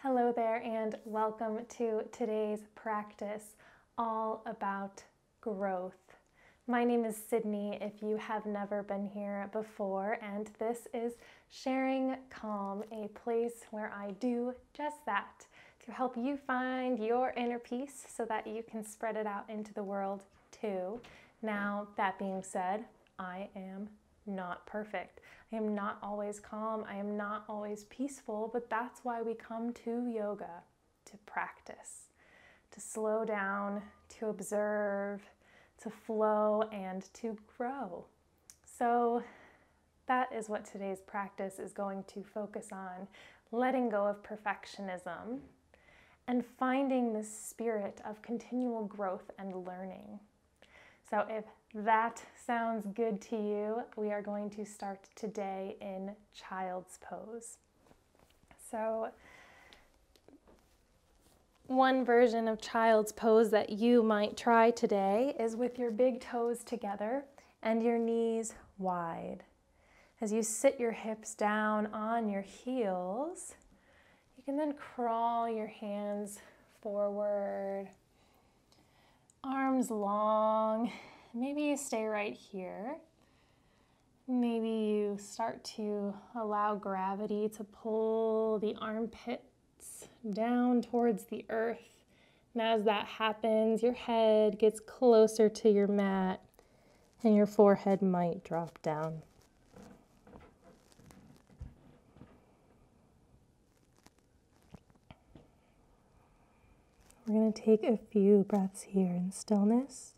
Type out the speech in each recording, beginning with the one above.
Hello there and welcome to today's practice all about growth. My name is Sydney if you have never been here before, and this is Sharing Calm, a place where I do just that to help you find your inner peace so that you can spread it out into the world too. Now, that being said, I am not perfect. I am not always calm. I am not always peaceful, but that's why we come to yoga, to practice, to slow down, to observe, to flow, and to grow. So that is what today's practice is going to focus on, letting go of perfectionism and finding the spirit of continual growth and learning. So if that sounds good to you, we are going to start today in child's pose. So one version of child's pose that you might try today is with your big toes together and your knees wide. As you sit your hips down on your heels, you can then crawl your hands forward, arms long. Maybe you stay right here. Maybe you start to allow gravity to pull the armpits down towards the earth. And as that happens, your head gets closer to your mat and your forehead might drop down. We're going to take a few breaths here in stillness.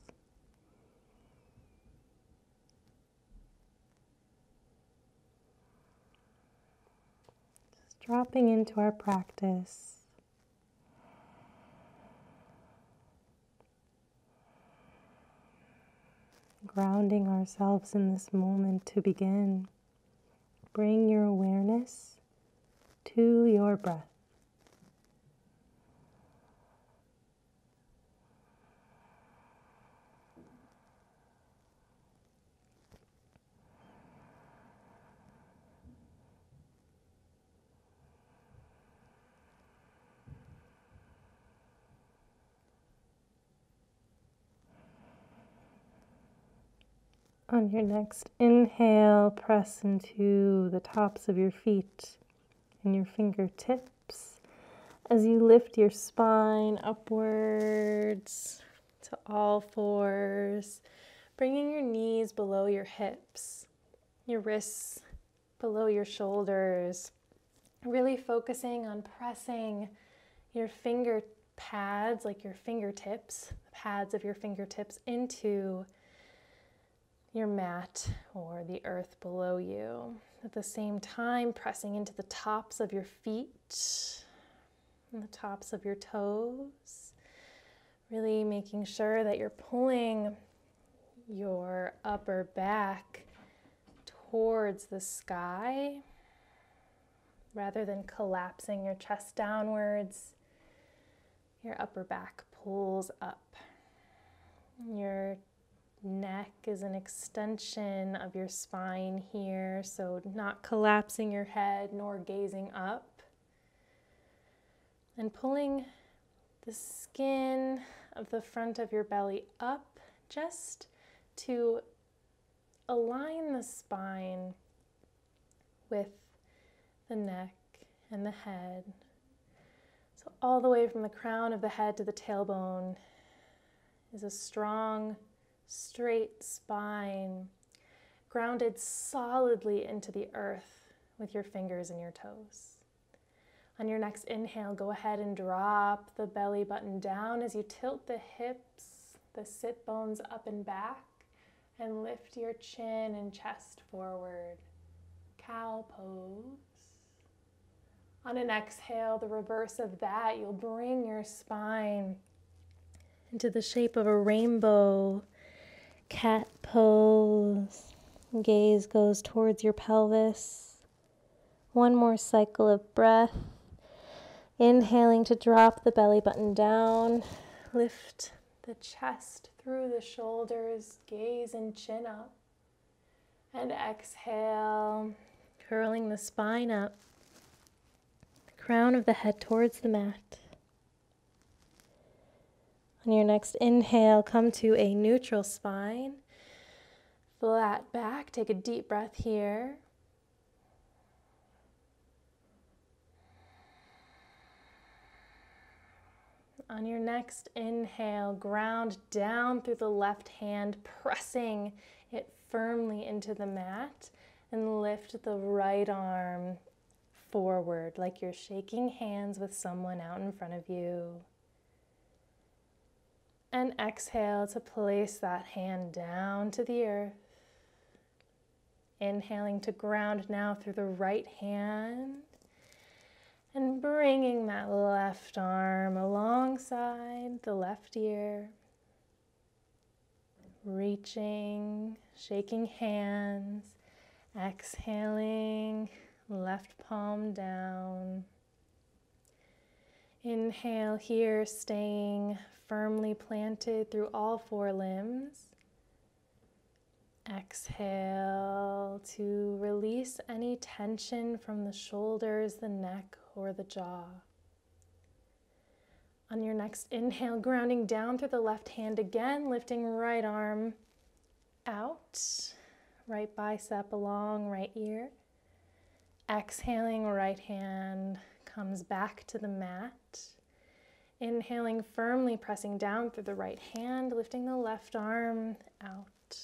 Just dropping into our practice. Grounding ourselves in this moment to begin. Bring your awareness to your breath. On your next inhale, press into the tops of your feet and your fingertips as you lift your spine upwards to all fours, bringing your knees below your hips, your wrists below your shoulders, really focusing on pressing your finger pads, like your fingertips, the pads of your fingertips into your mat or the earth below you. At the same time, pressing into the tops of your feet and the tops of your toes. Really making sure that you're pulling your upper back towards the sky rather than collapsing your chest downwards. Your upper back pulls up. Your neck is an extension of your spine here, so not collapsing your head nor gazing up. And pulling the skin of the front of your belly up just to align the spine with the neck and the head. So all the way from the crown of the head to the tailbone is a strong, straight spine, grounded solidly into the earth with your fingers and your toes. On your next inhale, go ahead and drop the belly button down as you tilt the hips, the sit bones up and back, and lift your chin and chest forward. Cow pose. On an exhale, the reverse of that, you'll bring your spine into the shape of a rainbow. Cat pose. Gaze goes towards your pelvis. One more cycle of breath. Inhaling to drop the belly button down. Lift the chest through the shoulders. Gaze and chin up. And exhale, curling the spine up. crown of the head towards the mat. On your next inhale, come to a neutral spine, flat back. Take a deep breath here. On your next inhale, ground down through the left hand, pressing it firmly into the mat, and lift the right arm forward like you're shaking hands with someone out in front of you. And exhale to place that hand down to the earth. Inhaling to ground now through the right hand. And bringing that left arm alongside the left ear. Reaching, shaking hands. Exhaling, left palm down. Inhale here, staying firmly planted through all four limbs. Exhale to release any tension from the shoulders, the neck, or the jaw. On your next inhale, grounding down through the left hand again, lifting right arm out, right bicep along right ear. Exhaling, right hand comes back to the mat. Inhaling, firmly pressing down through the right hand, lifting the left arm out.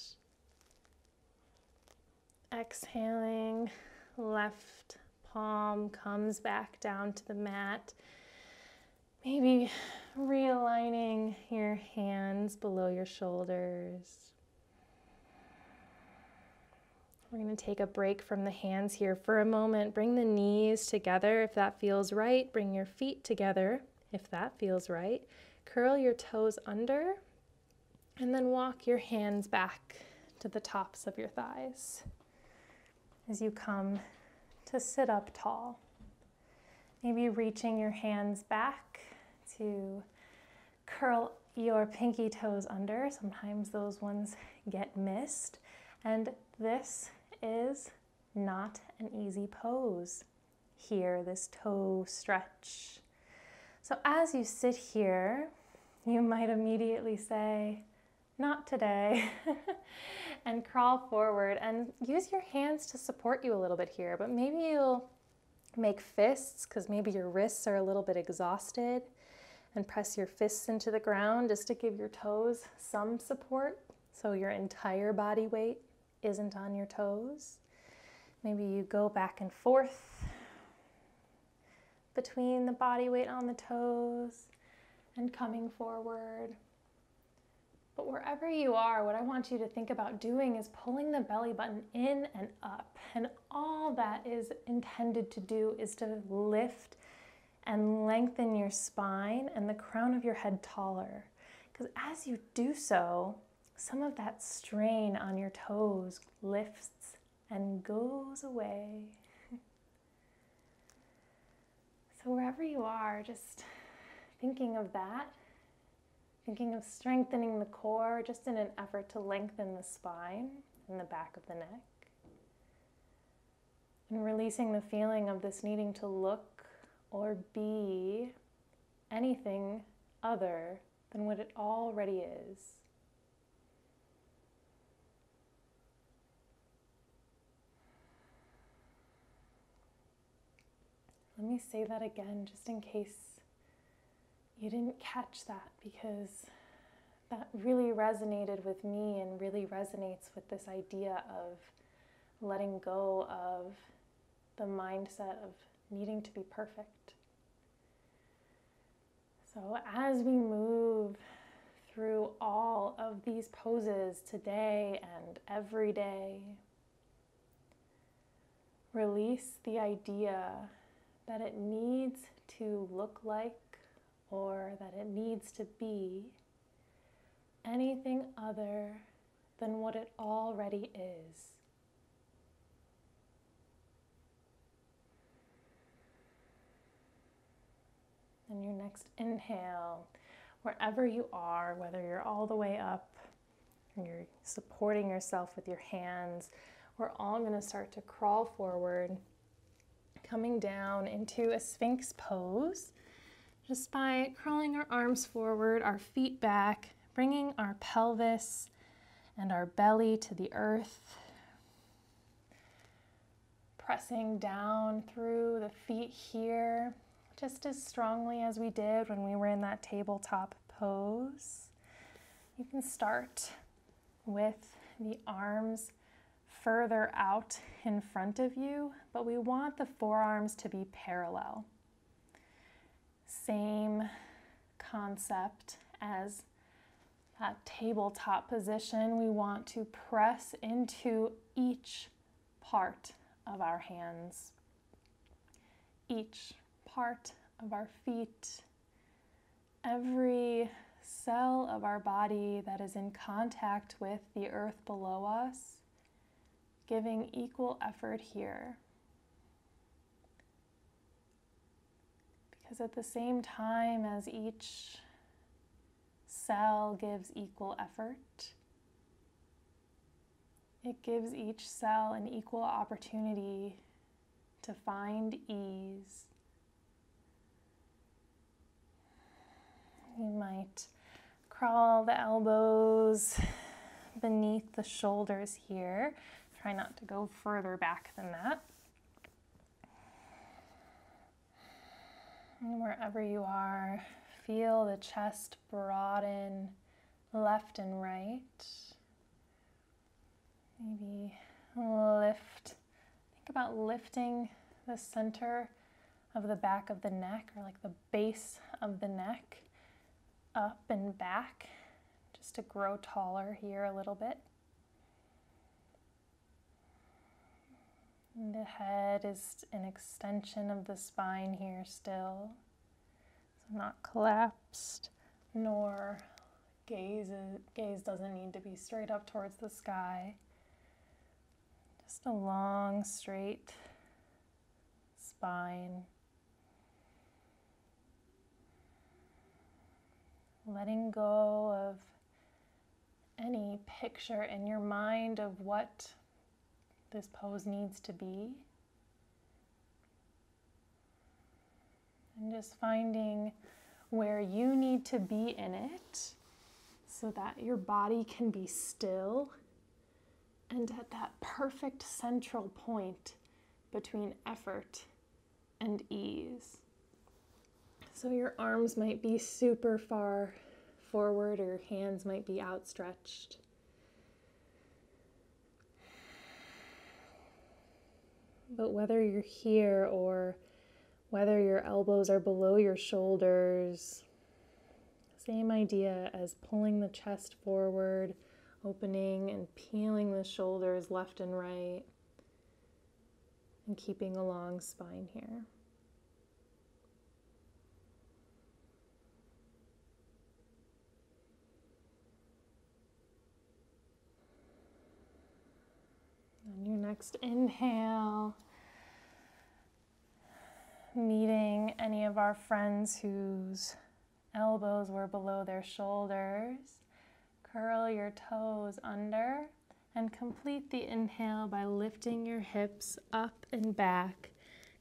Exhaling, left palm comes back down to the mat. Maybe realigning your hands below your shoulders. We're going to take a break from the hands here for a moment. Bring the knees together if that feels right. Bring your feet together if that feels right. Curl your toes under and then walk your hands back to the tops of your thighs as you come to sit up tall. Maybe reaching your hands back to curl your pinky toes under. Sometimes those ones get missed. And this is not an easy pose here, this toe stretch. So as you sit here, you might immediately say, not today, and crawl forward and use your hands to support you a little bit here, but maybe you'll make fists because maybe your wrists are a little bit exhausted, and press your fists into the ground just to give your toes some support so your entire body weight isn't on your toes. Maybe you go back and forth between the body weight on the toes and coming forward. But wherever you are, what I want you to think about doing is pulling the belly button in and up. And all that is intended to do is to lift and lengthen your spine and the crown of your head taller. Because as you do so, some of that strain on your toes lifts and goes away. So wherever you are, just thinking of that, thinking of strengthening the core just in an effort to lengthen the spine and the back of the neck. And releasing the feeling of this needing to look or be anything other than what it already is. Let me say that again, just in case you didn't catch that, because that really resonated with me and really resonates with this idea of letting go of the mindset of needing to be perfect. So as we move through all of these poses today and every day, release the idea that it needs to look like or that it needs to be anything other than what it already is. And your next inhale, wherever you are, whether you're all the way up and you're supporting yourself with your hands, we're all going to start to crawl forward, coming down into a Sphinx pose, just by curling our arms forward, our feet back, bringing our pelvis and our belly to the earth, pressing down through the feet here, just as strongly as we did when we were in that tabletop pose. You can start with the arms further out in front of you, but we want the forearms to be parallel. Same concept as that tabletop position. We want to press into each part of our hands, each part of our feet, every cell of our body that is in contact with the earth below us, giving equal effort here. Because at the same time as each cell gives equal effort, it gives each cell an equal opportunity to find ease. You might crawl the elbows beneath the shoulders here. Try not to go further back than that. And wherever you are, feel the chest broaden left and right. Maybe lift. Think about lifting the center of the back of the neck, or like the base of the neck, up and back, just to grow taller here a little bit. And the head is an extension of the spine here still. So not collapsed, nor gaze doesn't need to be straight up towards the sky. Just a long, straight spine. Letting go of any picture in your mind of what this pose needs to be. And just finding where you need to be in it so that your body can be still and at that perfect central point between effort and ease. So your arms might be super far forward, or your hands might be outstretched. But whether you're here or whether your elbows are below your shoulders, same idea as pulling the chest forward, opening and peeling the shoulders left and right, and keeping a long spine here. On your next inhale, meeting any of our friends whose elbows were below their shoulders, curl your toes under and complete the inhale by lifting your hips up and back,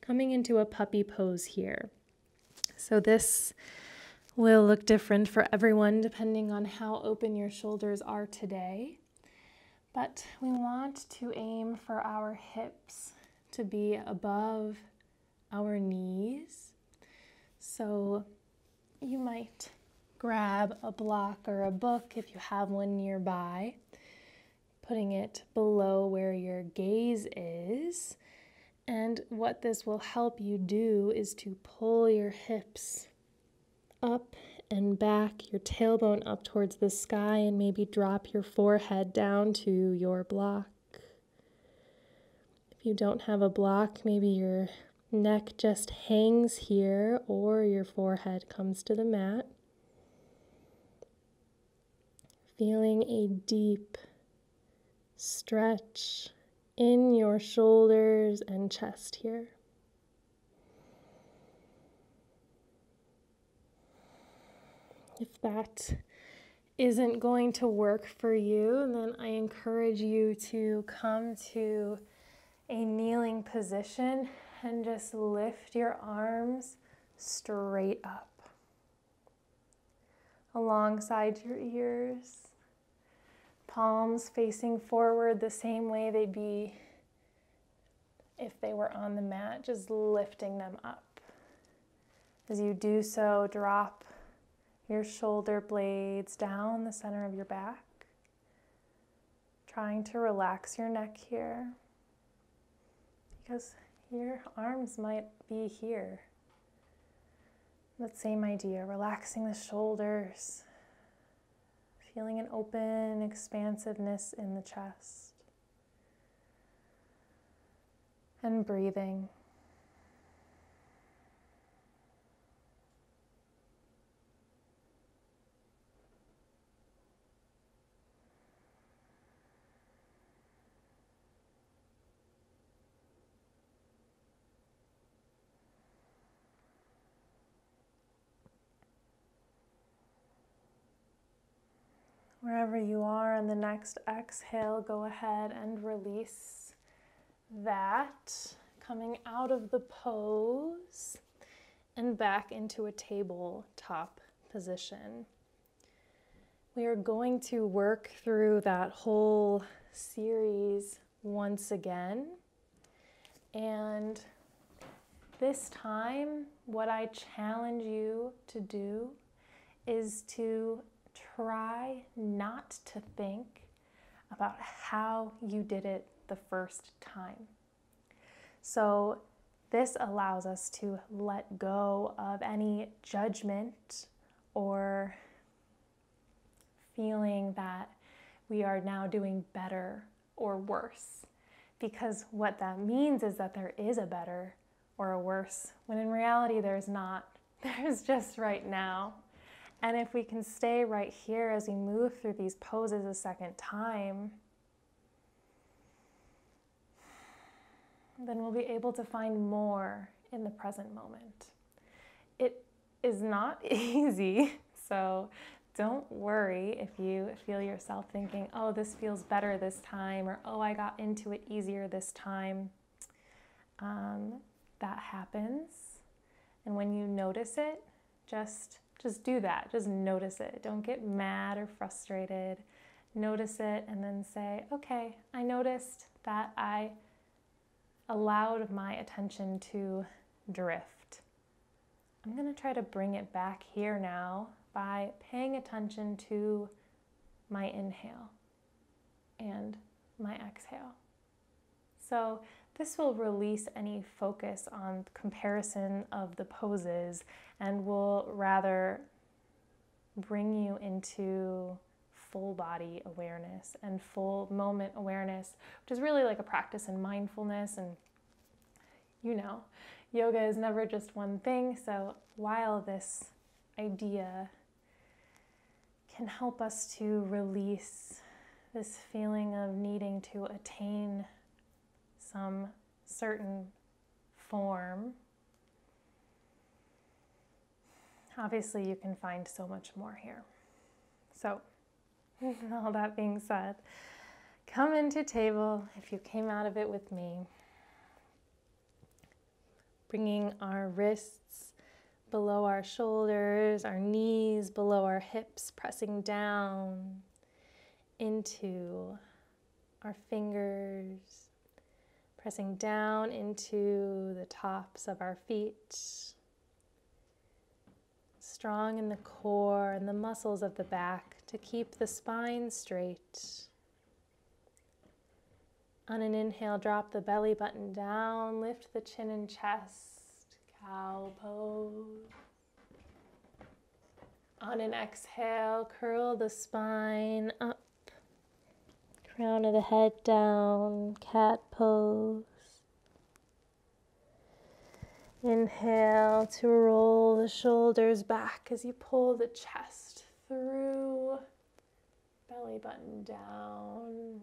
coming into a puppy pose here. So this will look different for everyone depending on how open your shoulders are today. But we want to aim for our hips to be above our knees. So you might grab a block or a book if you have one nearby, putting it below where your gaze is. And what this will help you do is to pull your hips up and back, your tailbone up towards the sky, and maybe drop your forehead down to your block. If you don't have a block, maybe your neck just hangs here or your forehead comes to the mat. Feeling a deep stretch in your shoulders and chest here. If that isn't going to work for you, then I encourage you to come to a kneeling position And just lift your arms straight up alongside your ears. Palms facing forward the same way they'd be if they were on the mat, just lifting them up. As you do so, drop your shoulder blades down the center of your back, trying to relax your neck here, because your arms might be here. That same idea, relaxing the shoulders, feeling an open expansiveness in the chest, and breathing. Wherever you are on the next exhale, go ahead and release that, coming out of the pose and back into a tabletop position. We are going to work through that whole series once again. And this time, what I challenge you to do is to try not to think about how you did it the first time. So this allows us to let go of any judgment or feeling that we are now doing better or worse. Because what that means is that there is a better or a worse, when in reality there's not. There's just right now. And if we can stay right here as we move through these poses a second time, then we'll be able to find more in the present moment. It is not easy, so don't worry if you feel yourself thinking, oh, this feels better this time, or oh, I got into it easier this time. That happens. And when you notice it, just do that. Just notice it. Don't get mad or frustrated. Notice it and then say, okay, I noticed that I allowed my attention to drift. I'm going to try to bring it back here now by paying attention to my inhale and my exhale. So this will release any focus on comparison of the poses and will rather bring you into full body awareness and full moment awareness, which is really like a practice in mindfulness. And you know, yoga is never just one thing. So while this idea can help us to release this feeling of needing to attain some certain form, obviously you can find so much more here. So, all that being said, come into table if you came out of it with me. Bringing our wrists below our shoulders, our knees below our hips, pressing down into our fingers, pressing down into the tops of our feet. Strong in the core and the muscles of the back to keep the spine straight. On an inhale, drop the belly button down, lift the chin and chest, cow pose. On an exhale, curl the spine up, crown of the head down, cat pose. Inhale to roll the shoulders back as you pull the chest through, belly button down,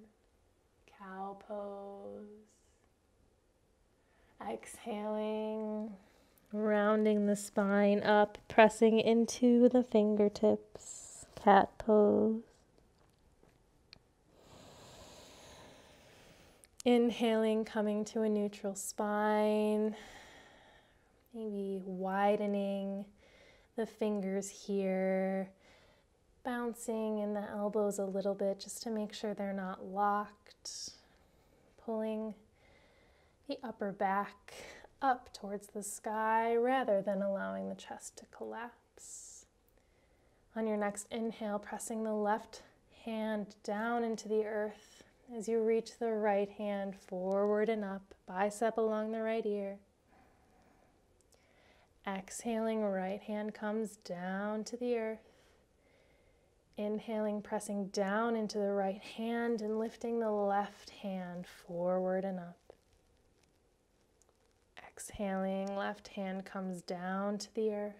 cow pose. Exhaling, rounding the spine up, pressing into the fingertips, cat pose. Inhaling, coming to a neutral spine, maybe widening the fingers here, bouncing in the elbows a little bit just to make sure they're not locked, pulling the upper back up towards the sky rather than allowing the chest to collapse. On your next inhale, pressing the left hand down into the earth as you reach the right hand forward and up, bicep along the right ear. Exhaling, right hand comes down to the earth. Inhaling, pressing down into the right hand and lifting the left hand forward and up. Exhaling, left hand comes down to the earth.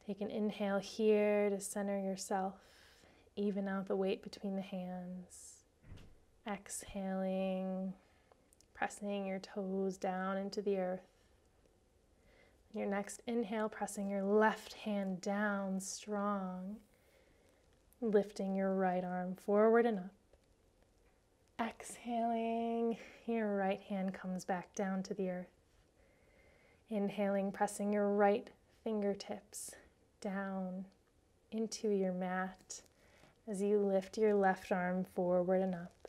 Take an inhale here to center yourself. Even out the weight between the hands. Exhaling, pressing your toes down into the earth. Your next inhale, pressing your left hand down strong, lifting your right arm forward and up. Exhaling, your right hand comes back down to the earth. Inhaling, pressing your right fingertips down into your mat as you lift your left arm forward and up.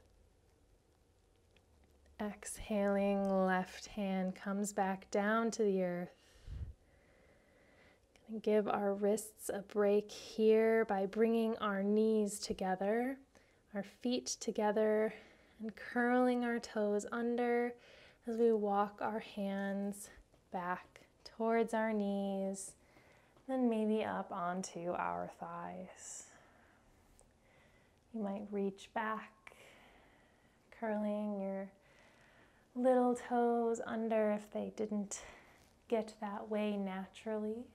Exhaling, left hand comes back down to the earth. Give our wrists a break here by bringing our knees together, our feet together, and curling our toes under as we walk our hands back towards our knees, then maybe up onto our thighs. You might reach back, curling your little toes under if they didn't get that way naturally.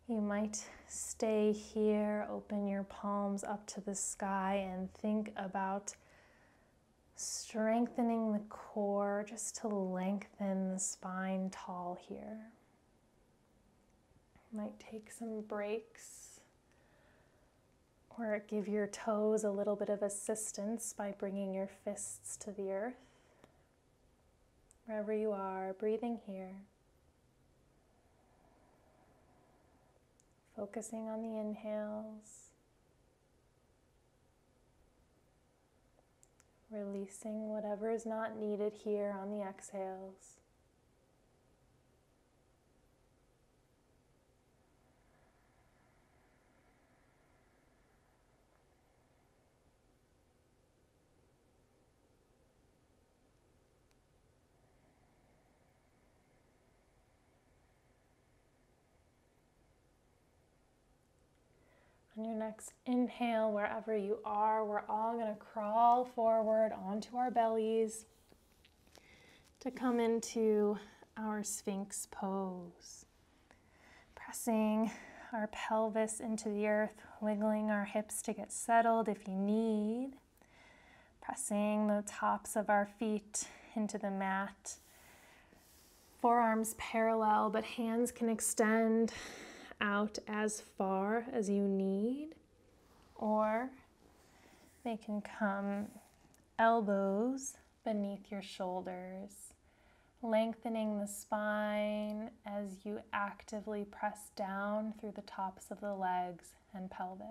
You might stay here, open your palms up to the sky, and think about strengthening the core just to lengthen the spine tall here. You might take some breaks or give your toes a little bit of assistance by bringing your fists to the earth. Wherever you are, breathing here. Focusing on the inhales, releasing whatever is not needed here on the exhales. On your next inhale, wherever you are, we're all going to crawl forward onto our bellies to come into our Sphinx pose. Pressing our pelvis into the earth, wiggling our hips to get settled if you need. Pressing the tops of our feet into the mat. Forearms parallel, but hands can extend out as far as you need, or they can come elbows beneath your shoulders, lengthening the spine as you actively press down through the tops of the legs and pelvis.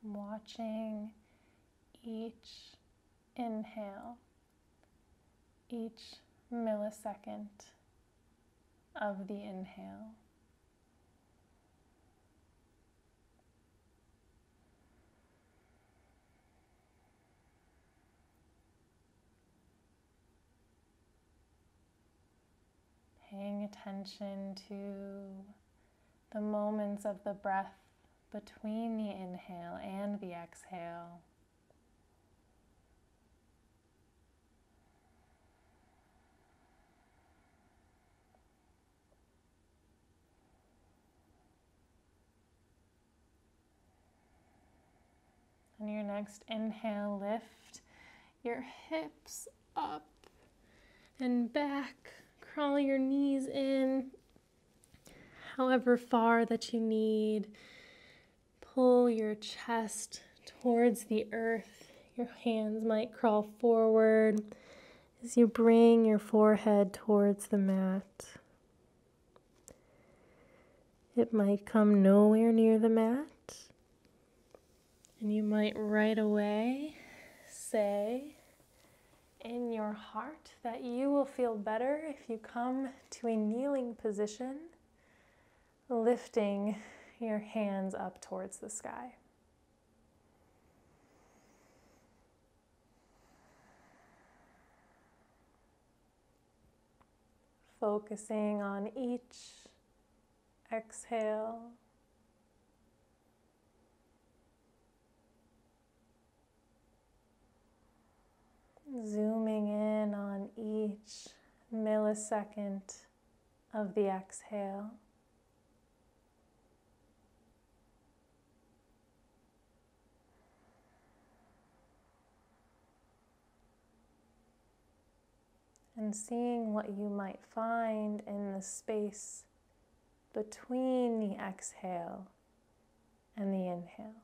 Watching each inhale, each millisecond of the inhale. Paying attention to the moments of the breath between the inhale and the exhale. On your next inhale, lift your hips up and back. Crawl your knees in, however far that you need. Pull your chest towards the earth. Your hands might crawl forward as you bring your forehead towards the mat. It might come nowhere near the mat, and you might right away say in your heart that you will feel better if you come to a kneeling position, lifting your hands up towards the sky. Focusing on each exhale. Zooming in on each millisecond of the exhale. And seeing what you might find in the space between the exhale and the inhale.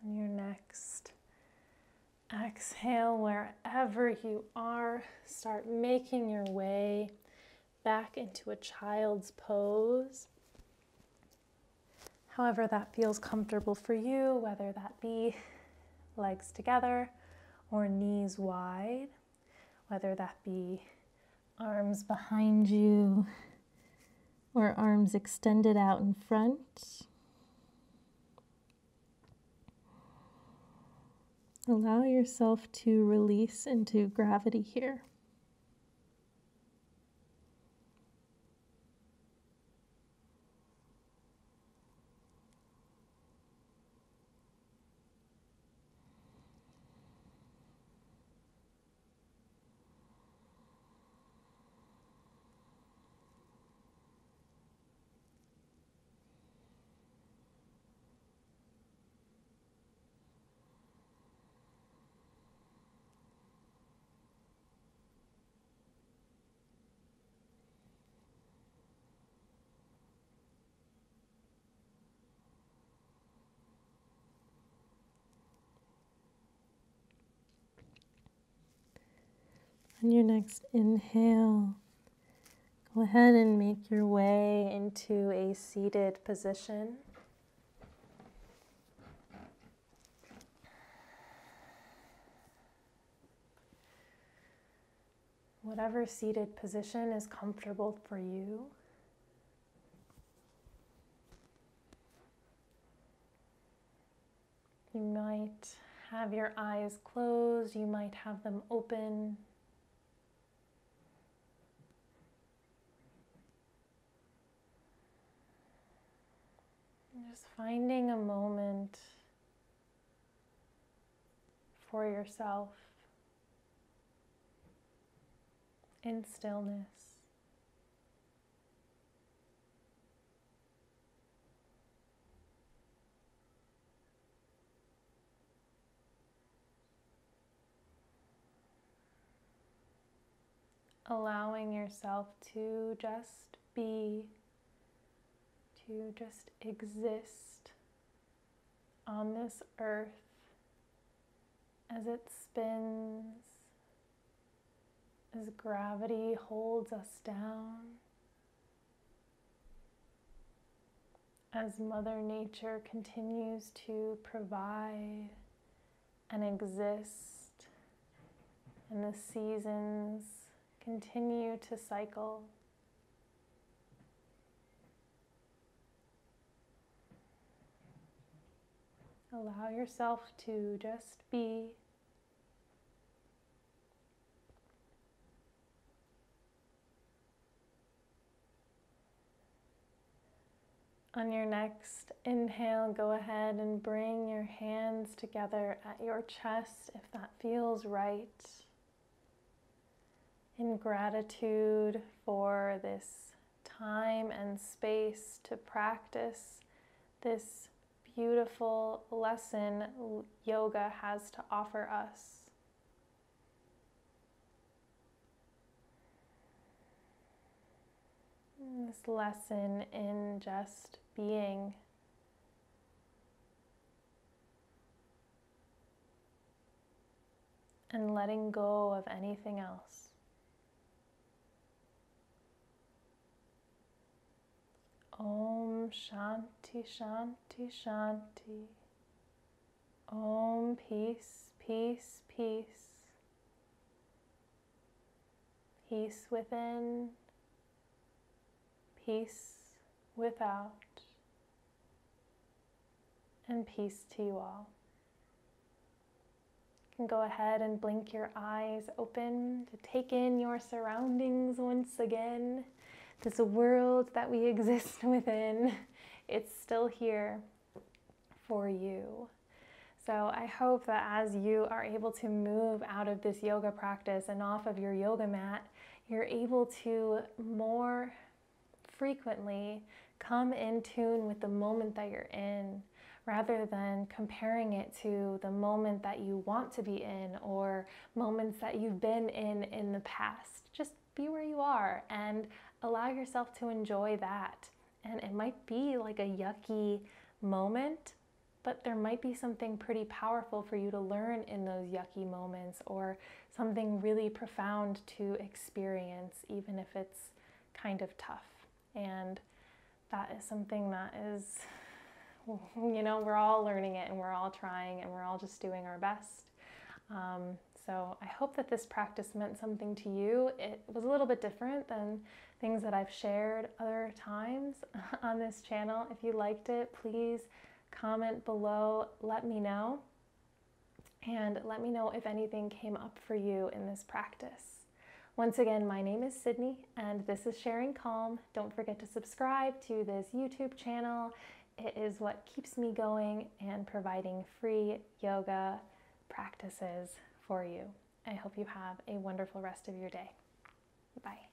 On your next exhale, wherever you are, start making your way back into a child's pose. However that feels comfortable for you, whether that be legs together or knees wide, whether that be arms behind you or arms extended out in front. Allow yourself to release into gravity here. On your next inhale, go ahead and make your way into a seated position. Whatever seated position is comfortable for you. You might have your eyes closed, you might have them open. Just finding a moment for yourself in stillness. Allowing yourself to just be, to just exist on this earth as it spins, as gravity holds us down, as Mother Nature continues to provide and exist, and the seasons continue to cycle. Allow yourself to just be. On your next inhale, go ahead and bring your hands together at your chest if that feels right. In gratitude for this time and space to practice this beautiful lesson yoga has to offer us. This lesson in just being. And letting go of anything else. Om Shanti Shanti Shanti. Om Peace, Peace, Peace. Peace within, peace without, and peace to you all. You can go ahead and blink your eyes open to take in your surroundings once again. This world that we exist within, it's still here for you. So I hope that as you are able to move out of this yoga practice and off of your yoga mat, you're able to more frequently come in tune with the moment that you're in, rather than comparing it to the moment that you want to be in or moments that you've been in the past. Just be where you are and allow yourself to enjoy that. And it might be like a yucky moment, but there might be something pretty powerful for you to learn in those yucky moments, or something really profound to experience, even if it's kind of tough. And that is something that is, we're all learning it and we're all trying and we're all just doing our best. So I hope that this practice meant something to you. It was a little bit different than things that I've shared other times on this channel. If you liked it, please comment below, let me know, and let me know if anything came up for you in this practice. Once again, my name is Sydney and this is Sharing Calm. Don't forget to subscribe to this YouTube channel. It is what keeps me going and providing free yoga practices for you. I hope you have a wonderful rest of your day. Bye.